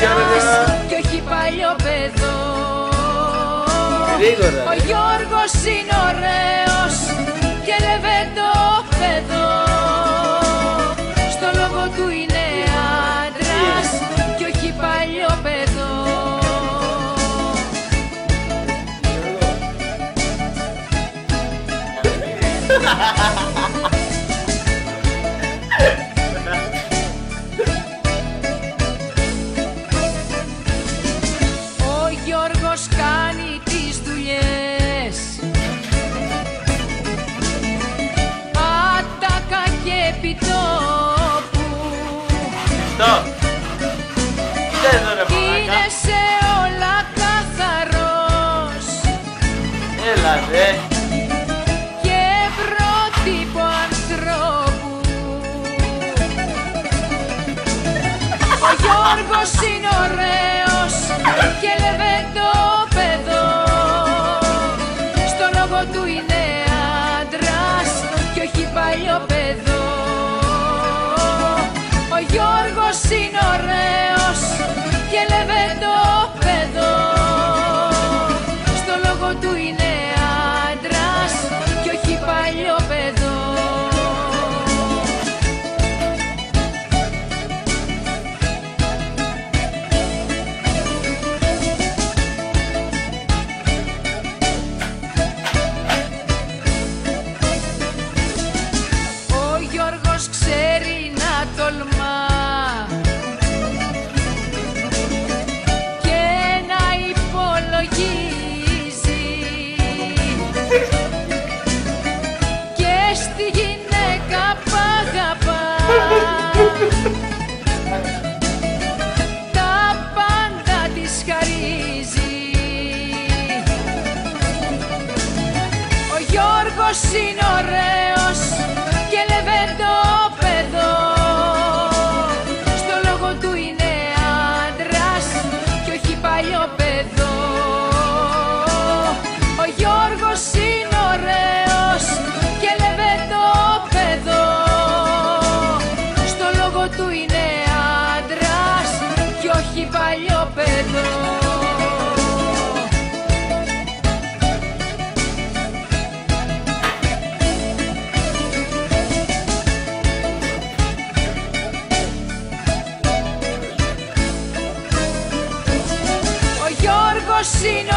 άντρας κι όχι παλιό παιδό. Ο Γιώργος είναι ωραίος και λεβέντο παιδό. Στο λόγο του είναι άντρας κι όχι παλιό παιδό. Ο Γιώργος κάνει τις δουλειές άτακα και επιτόπου. Είναι σε όλα καθαρός. Έλα δε. Και πρότυπο ανθρώπου. Ο Γιώργος είναι ωραίος και λεβέντο παιδό. Στο λόγο του είναι άντρας κι όχι παλιό παιδό. Ο Γιώργος είναι ωραίος και λεβέντο παιδό. Στο λόγο του είναι άντρας κι όχι παλιό παιδό. Ο Γιώργος ξέρει να τολμά και να υπολογίζει και στη γυναίκα που αγαπά τα πάντα της χαρίζει. Ο Γιώργος είναι ωραίος και λεβέντο παιδό. Στο λόγο του είναι άντρας κι όχι παλιό παιδό. Ο Γιώργος είναι ωραίος και λεβέντο παιδό. Στο λόγο του είναι άντρας κι όχι παλιό παιδό. Ο Γιώργος είναι